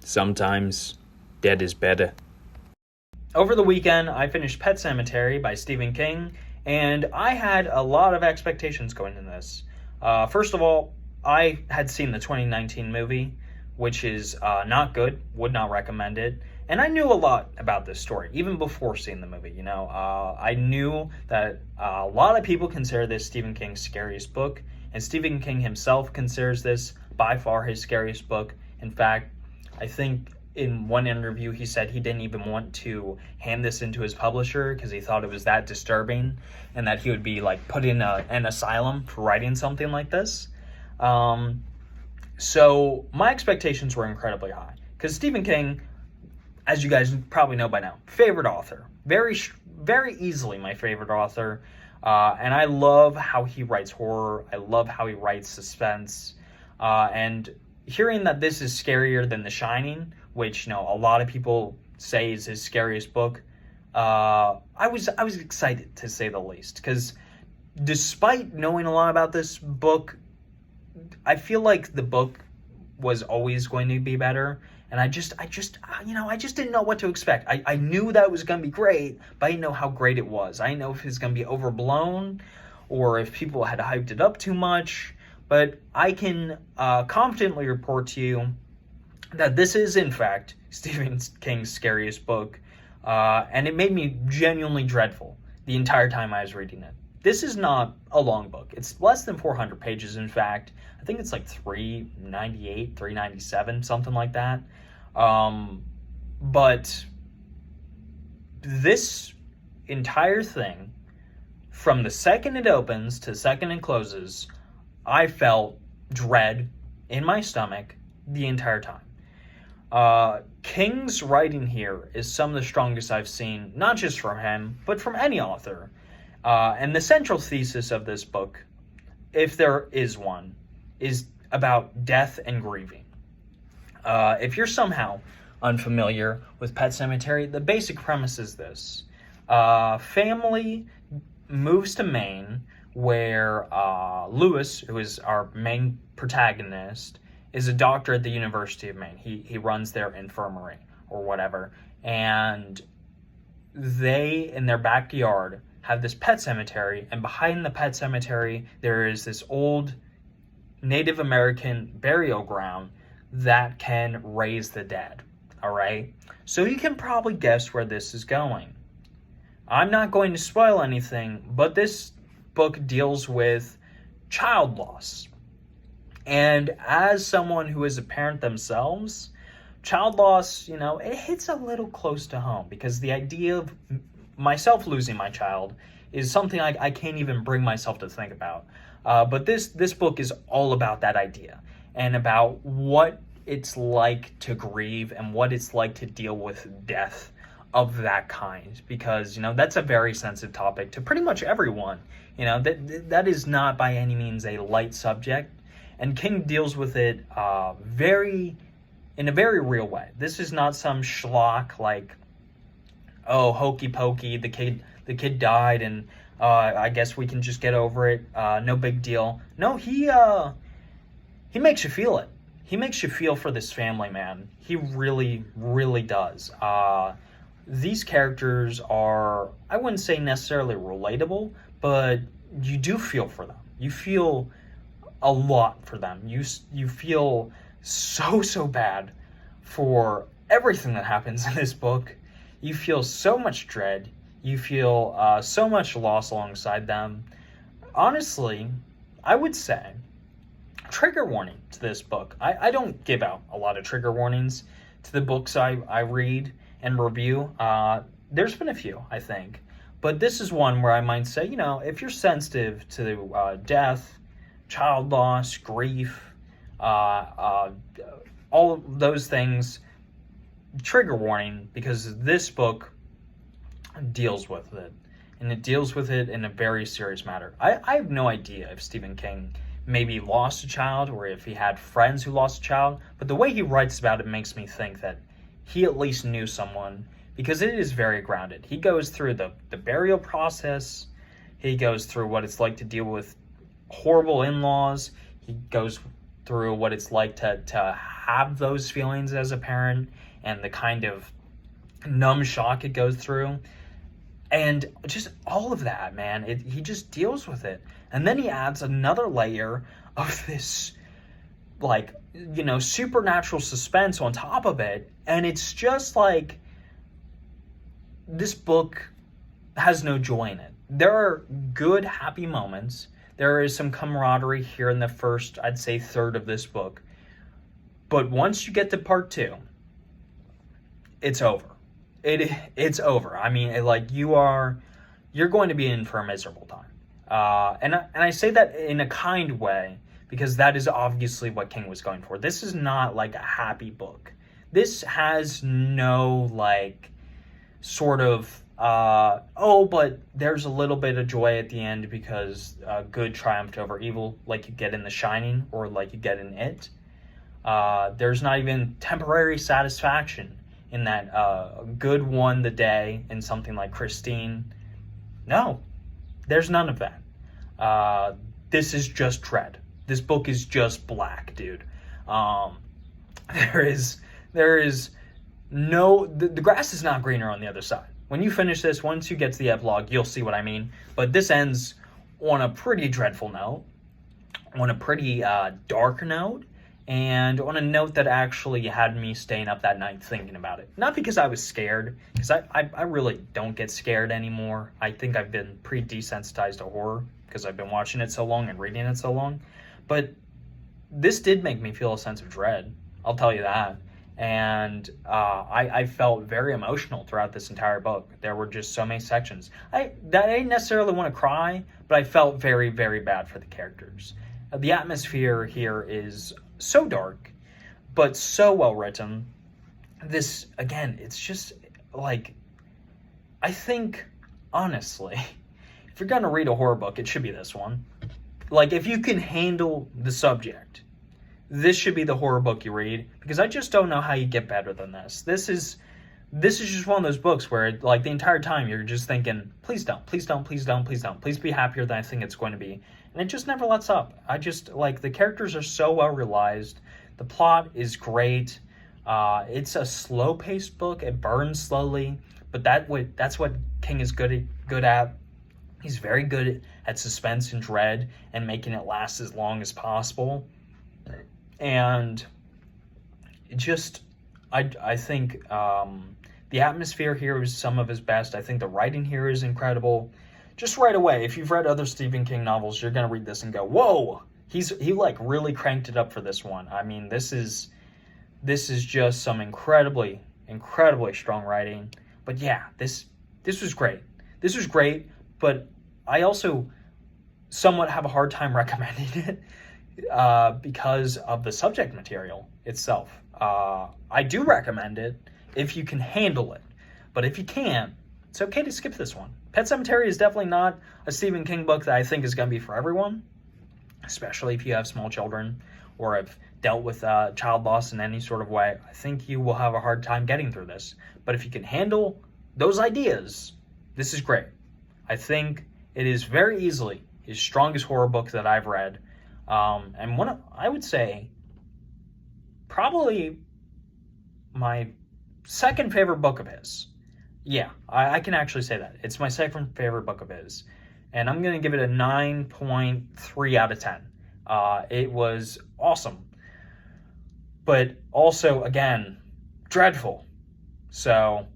Sometimes dead is better. Over the weekend, I finished Pet Sematary by Stephen King, and I had a lot of expectations going into this. First of all, I had seen the 2019 movie, which is not good, would not recommend it. And I knew a lot about this story, even before seeing the movie. I knew that a lot of people consider this Stephen King's scariest book, and Stephen King himself considers this by far his scariest book. In fact, I think in one interview he said he didn't even want to hand this into his publisher because he thought it was that disturbing and that he would be like put in an asylum for writing something like this. So my expectations were incredibly high because Stephen King, as you guys probably know by now, favorite author, very easily my favorite author. And I love how he writes horror. I love how he writes suspense. And hearing that this is scarier than The Shining, which a lot of people say is his scariest book, I was excited, to say the least, because despite knowing a lot about this book, I feel like the book was always going to be better, and I just didn't know what to expect. I knew that it was going to be great, but I didn't know how great it was. I didn't know if it was going to be overblown or if people had hyped it up too much. But I can confidently report to you that this is, in fact, Stephen King's scariest book, and it made me genuinely dreadful the entire time I was reading it. This is not a long book. It's less than 400 pages, in fact. I think it's like 398, 397, something like that. But this entire thing, from the second it opens to the second it closes, I felt dread in my stomach the entire time. King's writing here is some of the strongest I've seen, not just from him, but from any author. And the central thesis of this book, if there is one, is about death and grieving. If you're somehow unfamiliar with Pet Sematary, the basic premise is this. Family moves to Maine, where Lewis, who is our main protagonist, is a doctor at the University of Maine. He runs their infirmary or whatever. And they, in their backyard, have this pet cemetery. And behind the pet cemetery, there is this old Native American burial ground that can raise the dead. All right? So you can probably guess where this is going. I'm not going to spoil anything, but this book deals with child loss. And as someone who is a parent themselves, child loss, it hits a little close to home because the idea of myself losing my child is something I can't even bring myself to think about. But this book is all about that idea and about what it's like to grieve and what it's like to deal with death of that kind, because that's a very sensitive topic to pretty much everyone. That is not by any means a light subject, and King deals with it in a very real way. This is not some schlock like, oh, hokey pokey, the kid died and I guess we can just get over it, no big deal. No, he makes you feel it. He makes you feel for this family, man. He really, really does. These characters are, I wouldn't say necessarily relatable, but you do feel for them. You feel a lot for them. You feel so bad for everything that happens in this book. You feel so much dread. You feel so much loss alongside them. Honestly, I would say, trigger warning to this book. I don't give out a lot of trigger warnings to the books I read and review. There's been a few, I think. But this is one where I might say, if you're sensitive to death, child loss, grief, all of those things, trigger warning, because this book deals with it. And it deals with it in a very serious matter. I have no idea if Stephen King maybe lost a child or if he had friends who lost a child, but the way he writes about it makes me think that he at least knew someone, because it is very grounded. He goes through the burial process. He goes through what it's like to deal with horrible in-laws. He goes through what it's like to have those feelings as a parent and the kind of numb shock it goes through. And just all of that, man, he just deals with it. And then he adds another layer of this, like, supernatural suspense on top of it. And it's just like, this book has no joy in it. There are good, happy moments. There is some camaraderie here in the first, I'd say, third of this book. But once you get to part 2, it's over. It's over. I mean, you're going to be in for a miserable time. And I say that in a kind way, because that is obviously what King was going for. This is not like a happy book. This has no, like, sort of, but there's a little bit of joy at the end because good triumphed over evil, like you get in The Shining or like you get in It. There's not even temporary satisfaction in that good won the day in something like Christine. No, there's none of that. This is just dread. This book is just black, dude. There is no, the grass is not greener on the other side. When you finish this, once you get to the epilogue, you'll see what I mean. But this ends on a pretty dreadful note, on a pretty dark note, and on a note that actually had me staying up that night thinking about it. Not because I was scared, because I really don't get scared anymore. I think I've been pretty desensitized to horror because I've been watching it so long and reading it so long. But this did make me feel a sense of dread, I'll tell you that. And I felt very emotional throughout this entire book. There were just so many sections. I didn't necessarily want to cry, but I felt very, very bad for the characters. The atmosphere here is so dark, but so well written. This, again, it's just like, I think, honestly, if you're going to read a horror book, it should be this one. Like, if you can handle the subject, this should be the horror book you read, because I just don't know how you get better than this. This is just one of those books where, like, the entire time you're just thinking, please don't, please don't, please don't, please don't. Please be happier than I think it's going to be. And it just never lets up. I just, like, the characters are so well realized. The plot is great. It's a slow-paced book. It burns slowly, but that's what King is good at. He's very good at suspense and dread and making it last as long as possible. And just, I think the atmosphere here is some of his best. I think the writing here is incredible. Just right away, if you've read other Stephen King novels, you're going to read this and go, whoa, he like really cranked it up for this one. I mean, this is just some incredibly, incredibly strong writing. But yeah, this was great. This was great, but I also somewhat have a hard time recommending it because of the subject material itself. I do recommend it if you can handle it, but if you can't, it's okay to skip this one. Pet Sematary is definitely not a Stephen King book that I think is going to be for everyone, especially if you have small children or have dealt with child loss in any sort of way. I think you will have a hard time getting through this. But if you can handle those ideas, this is great. I think it is very easily his strongest horror book that I've read. And one of, I would say, probably my second favorite book of his. Yeah, I can actually say that. It's my second favorite book of his. And I'm going to give it a 9.3 out of 10. It was awesome. But also, again, dreadful. So,